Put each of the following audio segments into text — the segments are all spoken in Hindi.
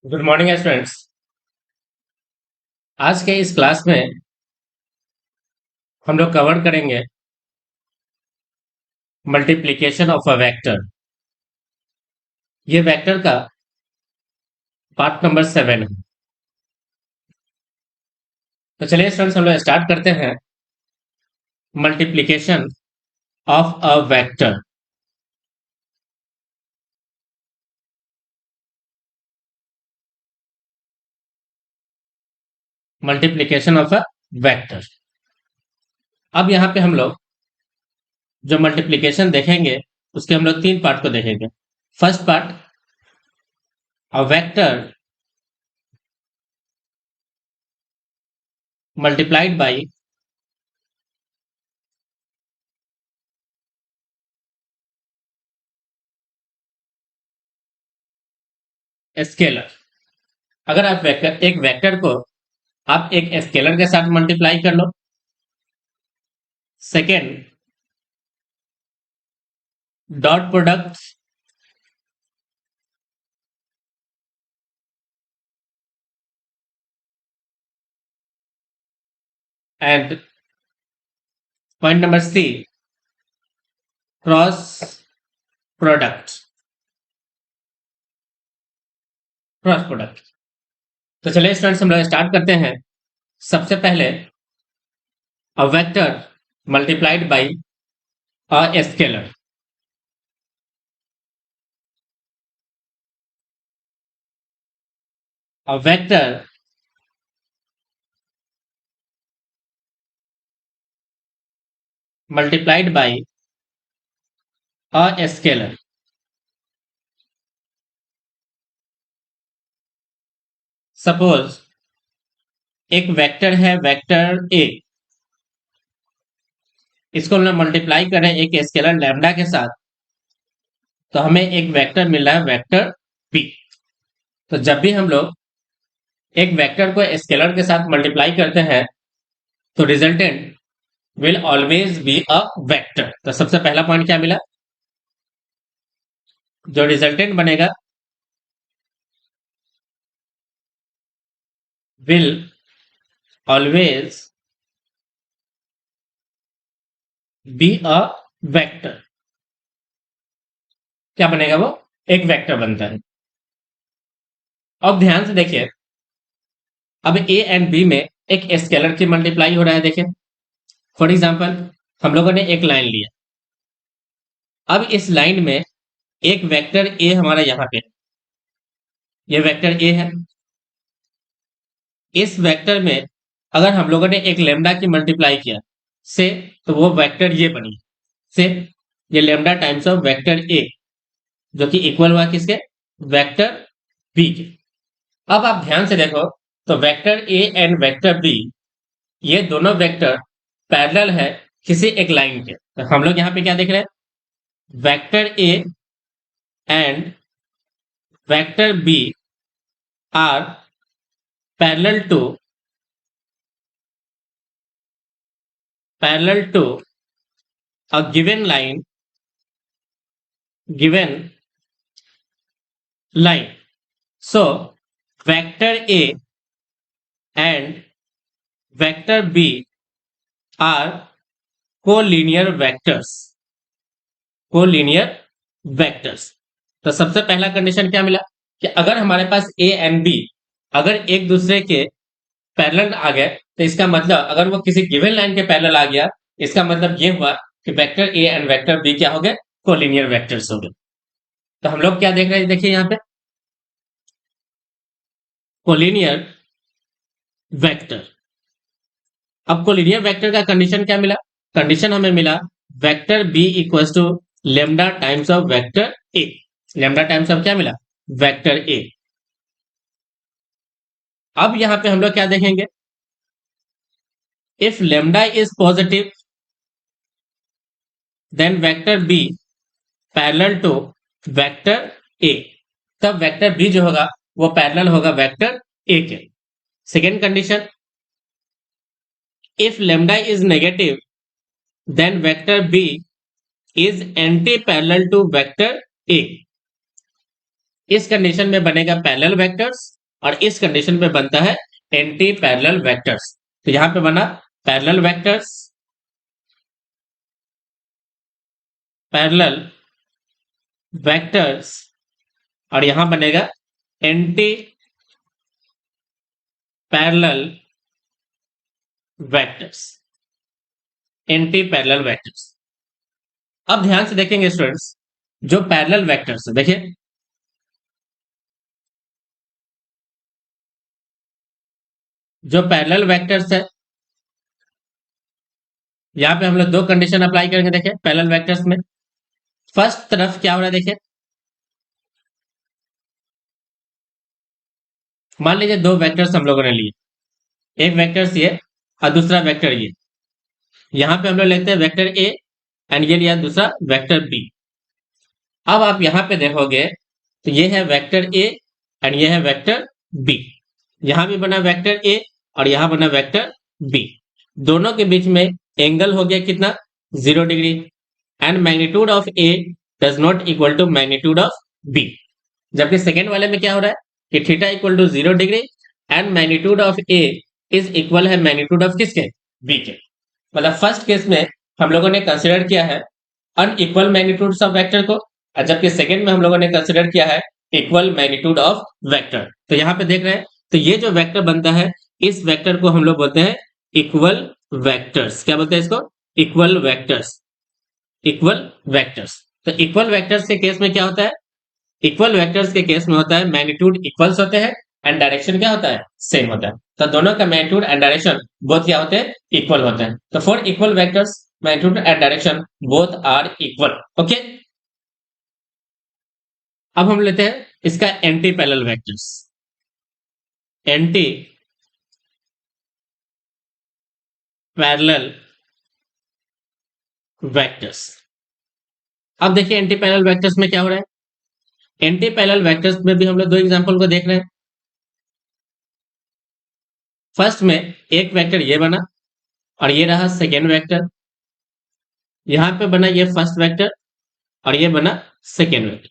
Good morning students. आज के इस क्लास में हम लोग कवर करेंगे मल्टीप्लिकेशन ऑफ अ वेक्टर। ये वेक्टर का पार्ट नंबर 7 है। तो चलिए स्टूडेंट्स हम लोग स्टार्ट करते हैं multiplication of a vector. Multiplication of a vector. अब यहाँ पे हम लोग जो मल्टीप्लिकेशन देखेंगे उसके हम लोग 3 पार्ट को देखेंगे। First part, a vector multiplied by scalar. अगर आप एक वेक्टर को आप एक स्केलर के साथ मल्टीप्लाई कर लो। Second, dot product and point number C, cross product. Cross product. तो चलिए स्टूडेंट्स हम लोग स्टार्ट करते हैं। सबसे पहले, a vector multiplied by a scalar. A vector multiplied by a scalar. Suppose एक वेक्टर है, वेक्टर ए। इसको हम लोग मल्टीप्लाई करें एक स्केलर लैम्डा के साथ, तो हमें एक वेक्टर मिल रहा है, वेक्टर बी। तो जब भी हम लोग एक वेक्टर को स्केलर के साथ मल्टीप्लाई करते हैं तो resultant will always be a vector. तो सबसे पहला पॉइंट क्या मिला, जो रिजल्टेंट बनेगा will always be a vector. क्या बनेगा वो, एक वेक्टर बनता है। अब ध्यान से देखिए, अब ए एंड बी में एक स्केलर की मल्टीप्लाई हो रहा है। देखिए फॉर एग्जांपल हम लोगों ने एक लाइन लिया। अब इस लाइन में एक वेक्टर ए हमारा यहाँ पे, ये वेक्टर ए है। इस वेक्टर में अगर हम लोगों ने एक लेमडा की मल्टीप्लाई किया से, तो वो वेक्टर ये बनी से, ये लेमडा टाइम्स ऑफ वेक्टर ए, जो कि इक्वल हुआ किसके, वेक्टर बी के। अब आप ध्यान से देखो तो vector A and vector B, ये दोनों वेक्टर पैरेलल है किसी एक लाइन के। तो हम लोग यहाँ पे क्या देख रहे हैं, vector A and vector B are parallel to a given line. So vector A and vector B are collinear vectors. Collinear vectors. तो सबसे पहला कंडीशन क्या मिला कि अगर हमारे पास ए एंड बी अगर एक दूसरे के पैरेलल आ गए, तो इसका मतलब अगर वो किसी गिवन लाइन के पैरेलल आ गया, इसका मतलब ये हुआ कि vector A and vector B क्या हो गए, कोलिनियर वेक्टर्स हो गए। तो हम लोग क्या देख रहे हैं, देखिए यहाँ पे कोलिनियर वेक्टर। अब कोलिनियर वेक्टर का कंडीशन क्या मिला, कंडीशन हमें मिला vector B equals to lambda times of vector A. Lambda times of क्या मिला, वेक्टर ए। अब यहां पे हम लोग क्या देखेंगे, if lambda is positive then vector B parallel to vector A. तब वेक्टर बी जो होगा वो पैरेलल होगा वेक्टर ए के। Second condition, if lambda is negative then vector B is anti-parallel to vector A. इस कंडीशन में बनेगा पैरेलल वेक्टर्स और इस कंडीशन में बनता है एंटी पैरेलल वेक्टर्स। तो यहां पे बना पैरेलल वेक्टर्स, पैरेलल वेक्टर्स, और यहां बनेगा anti parallel vectors, anti parallel vectors. अब ध्यान से देखेंगे स्टूडेंट्स, जो पैरेलल वेक्टर्स है, देखिए जो पैरेलल वेक्टर्स है, यहां पे हम लोग दो कंडीशन अप्लाई करेंगे। देखिए पैरेलल वेक्टर्स में फर्स्ट तरफ क्या हो रहा है, देखिए मान लीजिए दो वेक्टर्स हम लोगों ने लिए, एक वेक्टर्स ये और दूसरा वेक्टर ये। यहां पे हम लोग लेते हैं वेक्टर ए एंड ये लिया दूसरा वेक्टर बी। अब आप यहां पे देखोगे तो ये है वेक्टर ए एंड ये है वेक्टर बी। यहां भी बना वेक्टर ए और यहां बना वेक्टर बी। दोनों के बीच में एंगल हो गया कितना, 0 degree, and magnitude of A does not equal to magnitude of B. जबकि सेकेंड वाले में क्या हो रहा है कि theta equal to 0 degree and magnitude of A is equal है मैग्नीट्यूड ऑफ किसके, बी के। मतलब फर्स्ट केस में हम लोगों ने कंसिडर किया है अनइक्वल मैग्नीट्यूड्स ऑफ वेक्टर को, और जबकि सेकेंड में हम लोगों ने कंसिडर किया है इक्वल मैग्नीट्यूड ऑफ वेक्टर। तो यहाँ पे देख रहे हैं, तो ये जो वेक्टर बनता है इस वेक्टर को हम लोग बोलते हैं इक्वल वेक्टर्स। क्या बोलते हैं इसको, इक्वल वेक्टर्स, इक्वल वेक्टर्स। तो इक्वल वेक्टर्स के केस में क्या होता है, इक्वल वेक्टर्स के केस में होता है मैग्नीट्यूड इक्वल्स होते हैं एंड डायरेक्शन क्या होता है, सेम होता है। तो दोनों का मैग्नीट्यूड एंड डायरेक्शन बोथ क्या होते हैं, इक्वल होते हैं। तो for equal vectors magnitude and direction both are equal. Okay, अब हम लेते हैं इसका anti parallel vectors, anti parallel vectors. अब देखिए एंटी पैरेलल वेक्टर्स में क्या हो रहा है, एंटी पैरेलल वेक्टर्स में भी हम लोग दो एग्जांपल को देख रहे हैं। फर्स्ट में एक वेक्टर ये बना और ये रहा सेकेंड वेक्टर। यहां पे बना ये फर्स्ट वेक्टर और ये बना सेकेंड वेक्टर।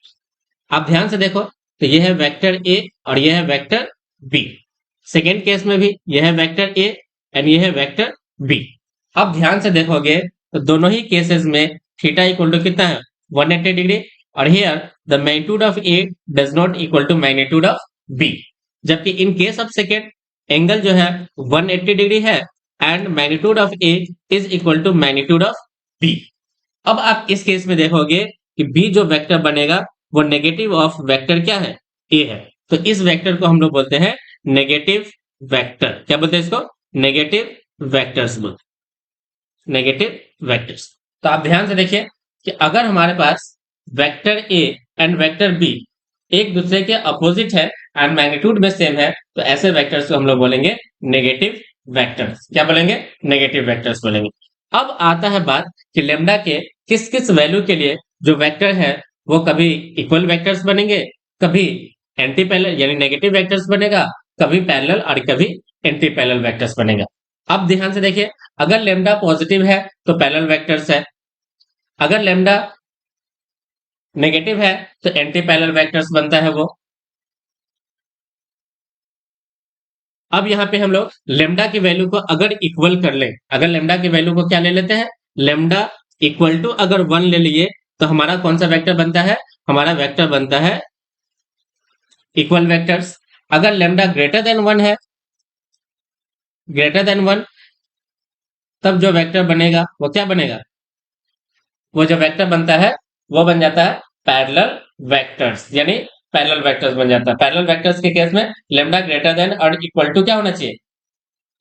आप ध्यान से देखो तो ये है वेक्टर ए और ये है वेक्टर बी। सेकेंड केस में भी ये है वेक्टर ए एंड ये है वेक्टर बी। अब ध्यान से देखोगे तो दोनों ही केसेस में थीटा इक्वल टू कितना है, 180 डिग्री, और here the magnitude of A does not equal to magnitude of B. जबकि in case of second angle जो है 180 डिग्री है and magnitude of A is equal to magnitude of B. अब आप इस केस में देखोगे कि बी जो वेक्टर बनेगा वो नेगेटिव ऑफ वेक्टर क्या है, ए है। तो इस वेक्टर को हम लोग बोलते हैं नेगेटिव वेक्टर। क्या बोलते हैं इसको, नेगेटिव वेक्टर्स बोलते, नेगेटिव वेक्टर्स। तो आप ध्यान से देखिए कि अगर हमारे पास vector A and vector B एक दूसरे के अपोजिट है एंड मैग्नीट्यूड में सेम है तो ऐसे वेक्टर्स को हम लोग बोलेंगे नेगेटिव वेक्टर्स। क्या बोलेंगे, नेगेटिव वेक्टर्स बोलेंगे। अब आता है बात कि लेमडा के किस किस वैल्यू के लिए जो वेक्टर है वो कभी इक्वल वेक्टर्स बनेंगे, कभी एंटी पैरेलल यानी नेगेटिव वेक्टर्स बनेगा, कभी पैरेलल और कभी एंटी पैरेलल वेक्टर्स बनेगा। अब ध्यान से देखिए, अगर लेमडा पॉजिटिव है तो पैरेलल वेक्टर्स है, अगर लेमडा नेगेटिव है तो एंटी पैरेलल वेक्टर्स बनता है वो। अब यहाँ पे हम लोग लेमडा की वैल्यू को अगर इक्वल कर लें, अगर लेमडा की वैल्यू को क्या ले लेते हैं, लेमडा इक्वल टू अगर 1 ले लिए तो हमारा कौन सा वेक्टर बनता है, हमारा वेक्टर बनता है इक्वल वेक्टर्स। अगर लेमडा ग्रेटर देन 1 है, ग्रेटर देन 1, तब जो वेक्टर बनेगा वो क्या बनेगा, वो जो वेक्टर बनता है वो बन जाता है पैरेलल वेक्टर्स, यानी पैरेलल वेक्टर्स बन जाता है। पैरेलल वेक्टर्स के केस में लेमडा ग्रेटर देन और इक्वल टू क्या होना चाहिए,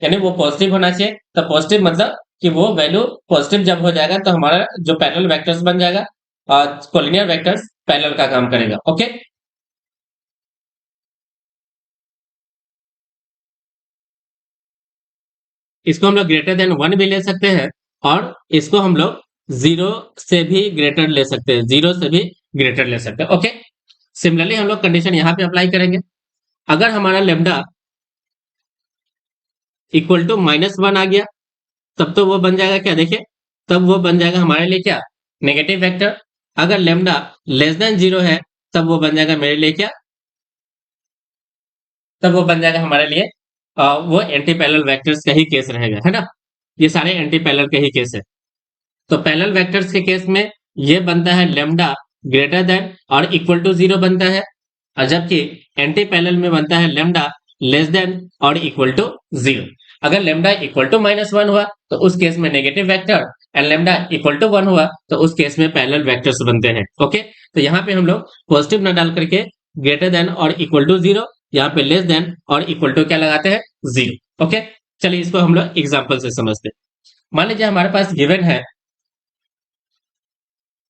यानी वो पॉजिटिव होना चाहिए। तो पॉजिटिव मतलब कि वो वैल्यू पॉजिटिव जब हो जाएगा तो हमारा जो पैरेलल वेक्टर्स बन जाएगा और कोलिनियर वेक्टर्स पैरेलल का काम करेगा। ओके, इसको हम लोग ग्रेटर देन 1 भी ले सकते हैं और इसको हम लोग 0 से भी ग्रेटर ले सकते हैं, 0 से भी ग्रेटर ले सकते हैं। ओके, सिमिलरली हम लोग कंडीशन यहां पे अप्लाई करेंगे। अगर हमारा लेमडा इक्वल टू -1 आ गया तब तो वो बन जाएगा क्या, देखिए तब वो बन जाएगा हमारे लिए क्या, नेगेटिव वेक्टर। अगर लेमडा लेस देन 0 है तब वो बन जाएगा मेरे लिए क्या, तब वो बन जाएगा हमारे लिए वो एंटी पैरेलल वेक्टर्स का ही केस रहेगा, है ना। ये सारे एंटी पैरेलल के ही केस है। तो पैरेलल वेक्टर्स के केस में ये बनता है लेमडा ग्रेटर देन और इक्वल टू 0 बनता है, और जबकि एंटी पैरेलल में बनता है लेमडा लेस देन और इक्वल टू 0। अगर लेमडा इक्वल टू -1 हुआ तो उस केस में negative vector, and lambda equal to 1 हुआ तो उस केस में पैरेलल वेक्टर्स बनते हैं। ओके, तो यहाँ पे हम लोग पॉजिटिव ना डाल करके ग्रेटर देन और इक्वल टू 0, यहाँ पे लेस देन और इक्वल टू क्या लगाते हैं, 0। ओके, चलिए इसको हम लोग एग्जाम्पल से समझते हैं। मान लीजिए हमारे पास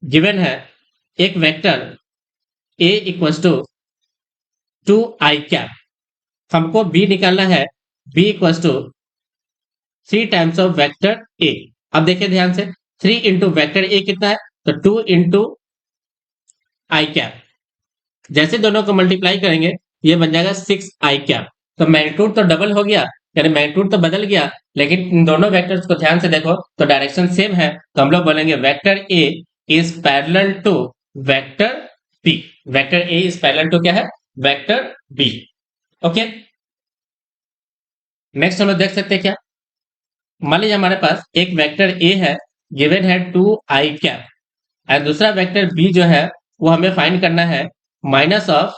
गिवन है एक vector a equals to 2i cap, हमको b निकालना है, b equals to 3 times of vector a। अब देखिए ध्यान से, 3 इंटू वेक्टर a कितना है, तो 2 इंटू आई कैप। जैसे दोनों को मल्टीप्लाई करेंगे ये बन जाएगा 6i कैप। तो मैग्नीट्यूड तो डबल हो गया, यानी मैग्नीट्यूड तो बदल गया, लेकिन इन दोनों वेक्टर्स को ध्यान से देखो तो डायरेक्शन सेम है। तो हम लोग बोलेंगे vector a is parallel to vector b। Vector a is parallel to क्या है, वेक्टर b। ओके, नेक्स्ट हम लोग देख सकते हैं क्या। मान लीजिए हमारे पास एक वेक्टर a है, गिवन है 2i कैप, और दूसरा वेक्टर b जो है वो हमें फाइंड करना है माइनस ऑफ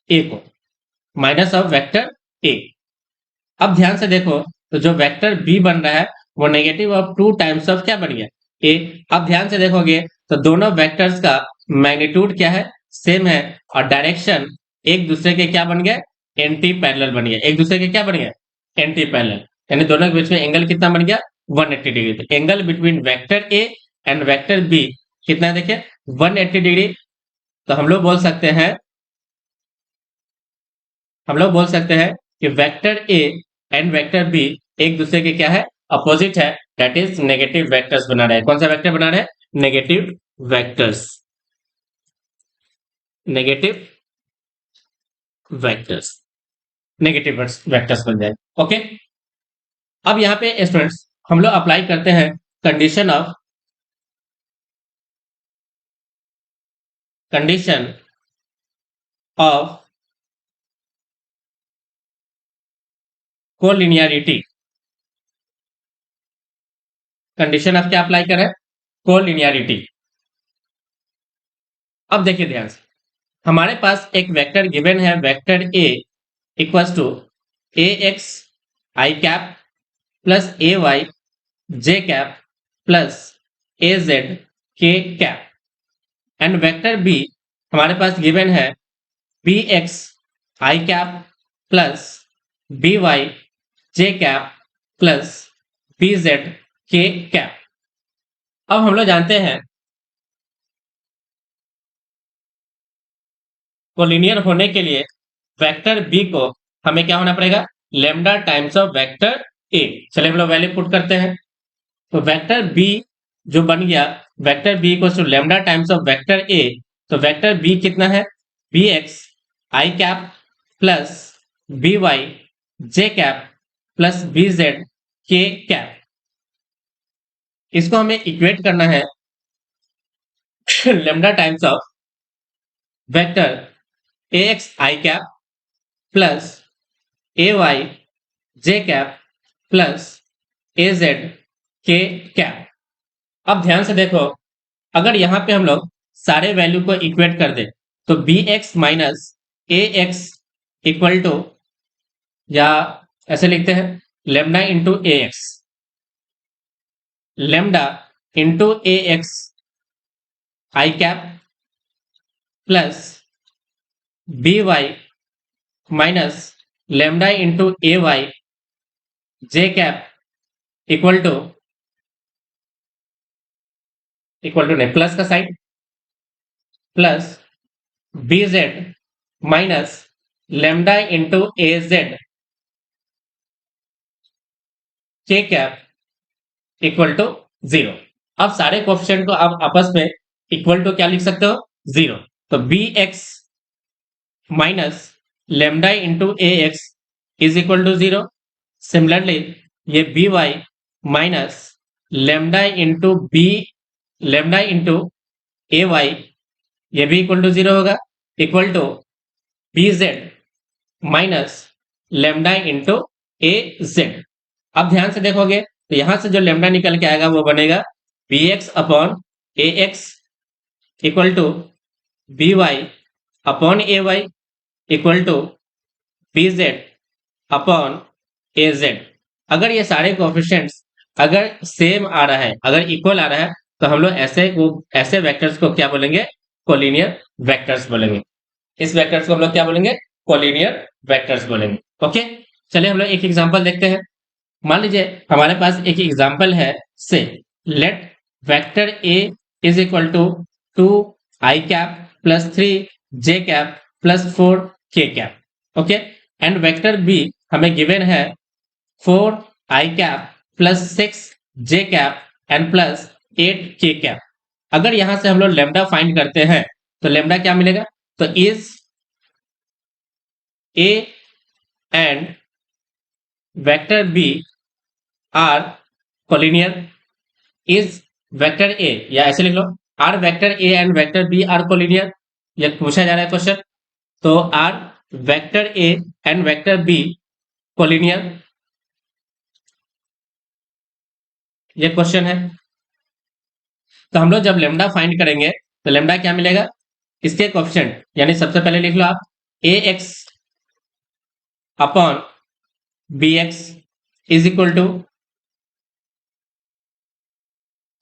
a को, माइनस ऑफ वेक्टर a। अब ध्यान से देखो तो जो वेक्टर b बन रहा है वो नेगेटिव ऑफ 2 टाइम्स ऑफ क्या बन गया, a। अब ध्यान से देखोगे तो दोनों वेक्टर्स का मैग्नीट्यूड क्या है, सेम है, और डायरेक्शन एक दूसरे के क्या बन गया, एंटी पैरेलल बन गया। एक दूसरे के क्या बन गया, एंटी पैरेलल, यानी दोनों के बीच में एंगल कितना बन गया, 180 डिग्री। तो angle between vector a and vector b कितना है, देखिए 180 डिग्री। तो हम लोग बोल सकते हैं कि vector a and vector b एक दूसरे के क्या है, अपोजिट है, दैट इज नेगेटिव वेक्टर्स बना रहे हैं। कौन सा वेक्टर बना रहे हैं, negative vectors, negative vectors, negative vectors बन जाए। ओके, अब यहाँ पे स्टूडेंट्स हम लोग अप्लाई करते हैं condition of collinearity. Condition of क्या अप्लाई करें, कोलिनियरिटी। अब देखिए ध्यान से, हमारे पास एक वेक्टर गिवन है, vector a equals to ax I cap plus ay j cap plus az k cap, and vector b हमारे पास गिवन है bx I cap plus by j cap plus bz k cap. अब हम लोग जानते हैं कोलिनियर होने के लिए वेक्टर b को हमें क्या होना पड़ेगा, lambda times of vector a। चलिए हम लोग वैल्यू पुट करते हैं। तो वेक्टर b जो बन गया, vector b equals to lambda times of vector a। तो वेक्टर b कितना है, bx I cap plus by j cap plus bz k cap. इसको हमें इक्वेट करना है lambda times of vector ax I cap plus ay j cap plus az k cap. अब ध्यान से देखो, अगर यहां पे हम लोग सारे वैल्यू को इक्वेट कर दे तो bx minus ax equal to, या ऐसे लिखते हैं lambda into ax, lambda into ax I cap plus by minus lambda into ay j cap equal to नहीं, प्लस का sign, plus bz minus lambda into az k cap equal to 0। अब सारे कोफिशिएंट को आप आपस में इक्वल टू क्या लिख सकते हो, 0। तो bx minus lambda into ax is equal to 0। Similarly ये by minus lambda into ay ये भी इक्वल टू 0 होगा, equal to bz minus lambda into A Z. अब ध्यान से देखोगे तो यहां से जो लेमडा निकल के आएगा वो बनेगा B X upon A X equal to B Y upon A Y equal to B Z upon A Z. अगर ये सारे कोफिशिएंट्स अगर सेम आ रहा है, अगर इक्वल आ रहा है, तो हम लोग ऐसे वेक्टर्स को क्या बोलेंगे? कोलिनियर वेक्टर्स बोलेंगे। इस वेक्टर्स को हम लोग क्या बोलेंगे? कोलिनियर वेक्टर्स बोलेंगे। ओके, चलिए हम लोग एक एग्जांपल देखते हैं। मान लीजिए हमारे पास एक एग्जांपल है, say let vector A is equal to 2 I cap plus 3 J cap plus 4 K cap. Okay, and vector B हमें गिवन है 4 I cap plus 6 J cap and plus 8 K cap. अगर यहां से हम लोग लेमडा फाइंड करते हैं तो लेमडा क्या मिलेगा? तो is A and vector B are collinear, is vector A, या ऐसे लिख लो are vector A and vector B are collinear. ये पूछा जा रहा है क्वेश्चन। तो are vector A and vector B collinear, ये क्वेश्चन है। तो हम लोग जब लेमडा फाइंड करेंगे तो लेमडा क्या मिलेगा? इसके कोएफिशिएंट, यानी सबसे पहले लिख लो आप A X upon B X is equal to,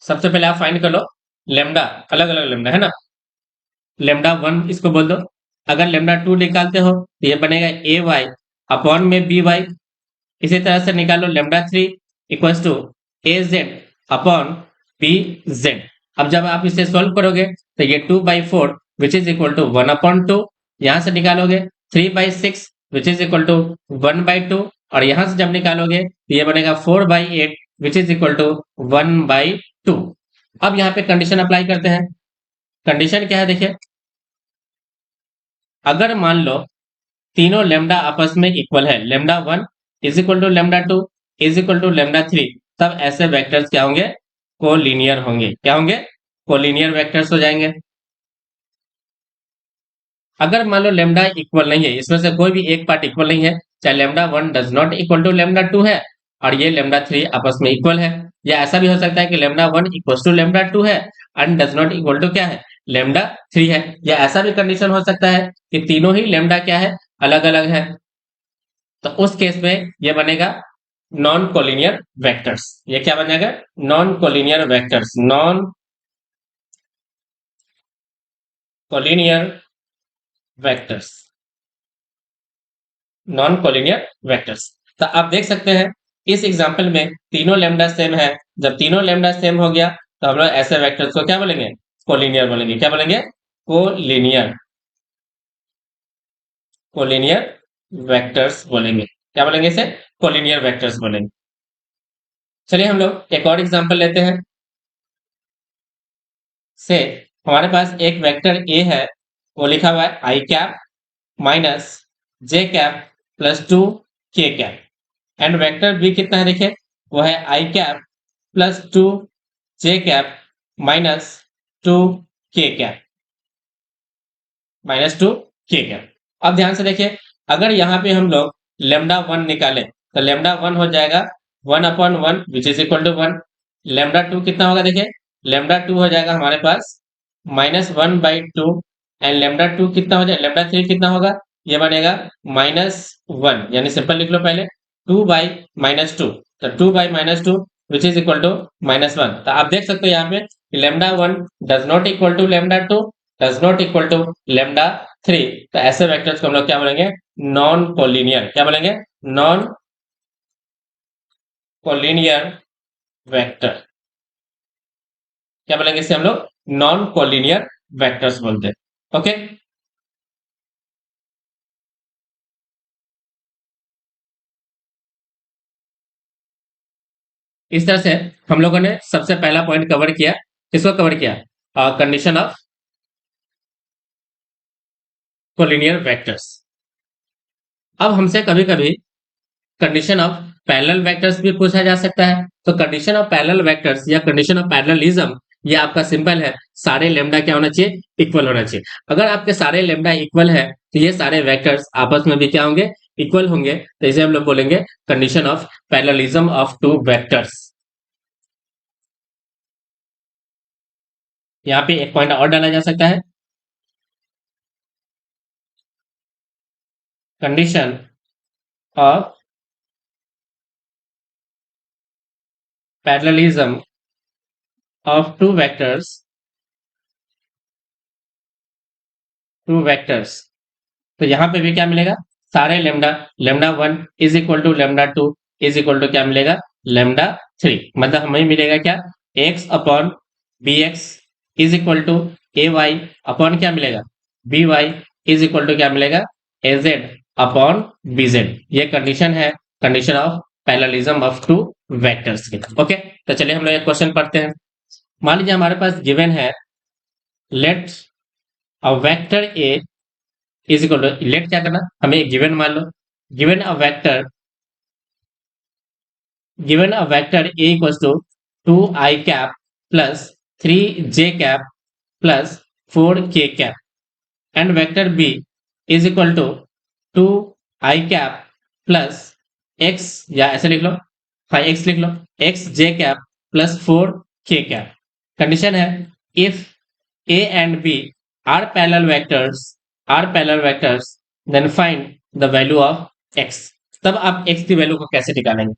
सबसे पहले आप फाइंड कर लो लेमडा, अलग अलग लेमडा है ना, लेमडा 1 इसको बोल दो। अगर लेमडा 2 निकालते हो तो ये बनेगा ए वाई अपॉन में बी वाई। इसी तरह से निकालो lambda 3 equals to A Z upon B Z. अब जब आप इसे सॉल्व करोगे तो ये 2/4 विच इज इक्वल टू 1/2, यहां से निकालोगे 3/6 विच इज इक्वल टू 1/2, और यहां से जब निकालोगे तो ये बनेगा 4/8 विच इज इक्वल टू 1/2। अब यहाँ पे कंडीशन अप्लाई करते हैं। कंडीशन क्या है देखिए, अगर मान लो तीनों लेमडा आपस में इक्वल है, lambda 1 is equal to lambda 2 is equal to lambda 3, तब ऐसे वेक्टर्स क्या होंगे? कोलिनियर होंगे। क्या होंगे? कोलिनियर वेक्टर्स हो जाएंगे। अगर मान लो लेमडा इक्वल नहीं है, इसमें से कोई भी एक पार्ट इक्वल नहीं है, चाहे lambda 1 does not equal to lambda 2 है और ये लेमडा 3 आपस में इक्वल है, या ऐसा भी हो सकता है कि लेमडा 1 इक्वल टू लेमडा 2 है and does not equal to क्या है? लेमडा 3 है, या ऐसा भी कंडीशन हो सकता है कि तीनों ही लेमडा क्या है? अलग अलग है। तो उस केस में ये बनेगा नॉन कोलिनियर वेक्टर्स। ये क्या बनेगा? Non collinear vectors, non collinear vectors, non collinear vectors. तो आप देख सकते हैं इस एग्जांपल में तीनों लेमडा सेम है। जब तीनों लेमडा सेम हो गया तो हम लोग ऐसे वेक्टर्स को क्या बोलेंगे? कोलिनियर बोलेंगे। क्या बोलेंगे? कोलिनियर, कोलिनियर वेक्टर्स बोलेंगे। क्या बोलेंगे इसे? कोलिनियर वेक्टर्स बोलेंगे। चलिए हम लोग एक और एग्जांपल लेते हैं। से हमारे पास एक वेक्टर ए है, वो लिखा हुआ है आई कैप माइनस जे कैप प्लस 2 के कैप, एंड वेक्टर बी कितना है देखिए, वो है आई कैप प्लस 2 जे कैप माइनस 2 के कैप, माइनस 2 के कैप। अब ध्यान से देखिए, अगर यहाँ पे हम लोग लेमडा 1 निकालें तो लेमडा 1 हो जाएगा 1/1 which is equal to 1। Lambda 2 कितना होगा देखिए, लेमडा 2 हो जाएगा हमारे पास -1/2, एंड लेमडा 2 कितना हो जाएगा, लेमडा 3 कितना होगा, ये बनेगा -1, यानी सिंपल लिख लो पहले 2/-2, तो 2/-2 विच इज इक्वल टू -1। तो आप देख सकते हो यहाँ पे lambda 1 does not equal to lambda 2 does not equal to lambda 3। तो ऐसे वेक्टर्स को हम लोग क्या बोलेंगे? Non collinear. क्या बोलेंगे? Non collinear vector. क्या बोलेंगे इसे हम लोग? नॉन कोलिनियर वेक्टर्स बोलते हैं। ओके, इस तरह से हम लोगों ने सबसे पहला पॉइंट कवर किया। किसको कवर किया? Condition of collinear vectors. अब हमसे कभी कभी कंडीशन ऑफ पैरेलल वेक्टर्स भी पूछा जा सकता है। तो कंडीशन ऑफ पैरेलल वेक्टर्स या कंडीशन ऑफ पैरेललिज्म, ये आपका सिंपल है, सारे लेमडा क्या होना चाहिए, इक्वल होना चाहिए। अगर आपके सारे लेमडा इक्वल है तो ये सारे वेक्टर्स आपस में भी क्या होंगे, इक्वल होंगे। तो इसे हम लोग बोलेंगे condition of parallelism of two vectors. यहाँ पे एक पॉइंट और डाला जा सकता है, condition of parallelism of two vectors. तो यहाँ पे भी क्या मिलेगा, सारे lambda, lambda 1 is equal to lambda 2 is equal to क्या मिलेगा, लेमडा 3। मतलब हमें मिलेगा क्या, x upon B X is equal to A Y upon क्या मिलेगा, B Y is equal to क्या मिलेगा, ए जेड अपॉन बी जेड। ये कंडीशन है, condition of parallelism of two vectors की। ओके, तो चलिए हम लोग एक क्वेश्चन पढ़ते हैं। मान लीजिए हमारे पास गिवन है, let a vector A is equal to, let क्या करना, हमें एक गिवन मान लो, given a vector a equals to 2i cap plus 3j cap plus 4k cap and vector b is equal to 2i cap plus x, या ऐसे लिख लो, हाँ x लिख लो, x j cap plus 4k cap। Condition है if a and b are parallel vectors then find the value of x। तब आप x की वैल्यू को कैसे निकालेंगे।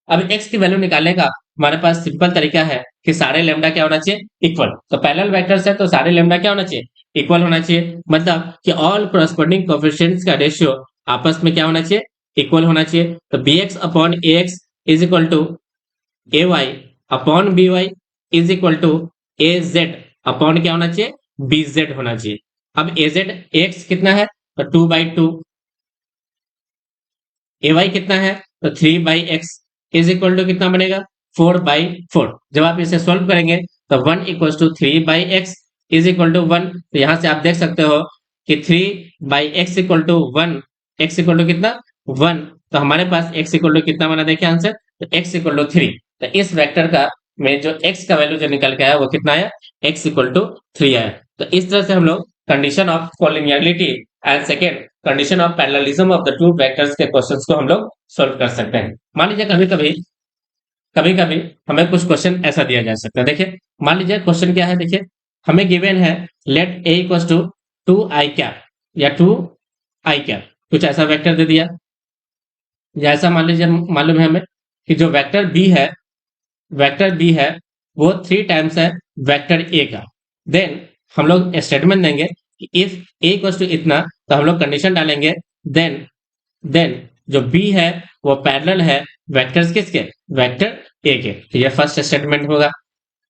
अब x की वैल्यू निकालने का हमारे पास सिंपल तरीका है कि सारे लेमडा क्या होना चाहिए, इक्वल। तो पैरेलल वेक्टर्स है तो सारे लेमडा क्या होना चाहिए, इक्वल होना चाहिए। मतलब कि ऑल कोरेस्पोंडिंग कोएफिशिएंट्स का रेशियो आपस में क्या होना चाहिए, इक्वल होना चाहिए। तो bx upon ax is equal to ay upon by is equal to az upon क्या होना चाहिए, bz होना चाहिए। अब az ax कितना है, तो 2/2, ay कितना है, तो 3/x इज इक्वल टू कितना बनेगा, 4/4। जब आप इसे सॉल्व करेंगे तो 1 equal to 3/x is equal to 1। तो यहां से आप देख सकते हो कि 3/x equal to 1, x equal to कितना, 1। तो हमारे पास x इक्वल टू कितना बना, देखिए आंसर, तो x इक्वल टू 3। तो इस वेक्टर का में जो x का वैल्यू जो निकल के आया वो कितना आया, x इक्वल टू 3 आया। तो इस तरह से हम लोग condition of collinearity and second condition of parallelism of the two vectors के क्वेश्चंस को हम लोग सॉल्व कर सकते हैं। मान लीजिए कभी कभी हमें कुछ क्वेश्चन ऐसा दिया जा सकता है। देखिए मान लीजिए क्वेश्चन क्या है, देखिए हमें गिवन है let a equals to 2i cap या 2i कैप, कुछ ऐसा वेक्टर दे दिया। या ऐसा मान लीजिए मालूम है हमें कि जो वेक्टर b है वो 3 टाइम्स है वेक्टर a का। देन हम लोग स्टेटमेंट देंगे कि इफ a इक्वल्स टू इतना, तो हम लोग कंडीशन डालेंगे देन जो b है वो पैरेलल है वेक्टर्स किसके, वेक्टर a के। तो ये फर्स्ट स्टेटमेंट होगा।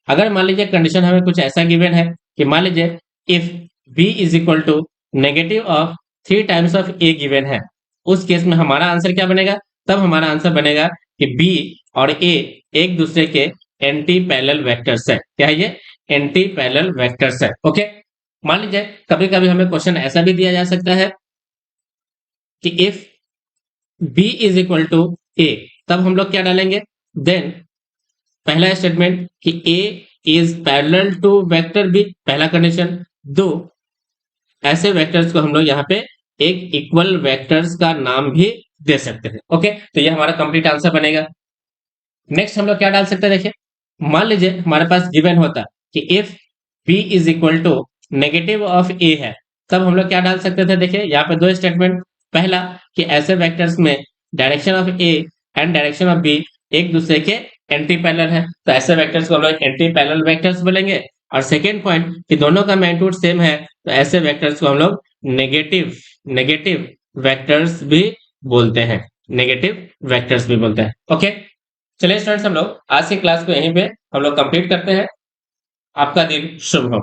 अगर मान लीजिए कंडीशन हमें कुछ ऐसा गिवन है कि मान लीजिए if b is equal to negative of 3 times of a given है, उस केस में हमारा आंसर क्या बनेगा, तब हमारा आंसर बनेगा कि b और a एक दूसरे के एंटी पैरेलल वेक्टर्स है। क्या है ये, एंटी पैरेलल वेक्टर्स है। ओके, मान लीजिए कभी कभी हमें क्वेश्चन ऐसा भी दिया जा सकता है कि if b is equal to a, तब हम लोग क्या डालेंगे, देन पहला स्टेटमेंट कि a is parallel to vector b, पहला कंडीशन। दो, ऐसे वेक्टर्स को हम लोग यहाँ पे एक इक्वल वेक्टर्स का नाम भी दे सकते हैं। ओके, तो ये हमारा कंप्लीट आंसर बनेगा। नेक्स्ट हम लोग क्या डाल सकते हैं, देखिए मान लीजिए हमारे पास गिवन होता कि if b is equal to negative of a है, तब हम लोग क्या डाल सकते थे। देखिए यहाँ पे दो स्टेटमेंट, पहला कि ऐसे वेक्टर्स में direction of a and direction of b एक दूसरे के एंटी पैरेलल है, तो ऐसे वेक्टर्स को हम लोग एंटी पैरेलल वेक्टर्स बोलेंगे। और सेकेंड पॉइंट कि दोनों का मैग्नीट्यूड सेम है, तो ऐसे वेक्टर्स को हम लोग नेगेटिव वेक्टर्स भी बोलते हैं, नेगेटिव वेक्टर्स भी बोलते हैं। ओके, चलिए स्टूडेंट्स हम लोग आज की क्लास को यहीं पे हम लोग कंप्लीट करते हैं। आपका दिन शुभ हो।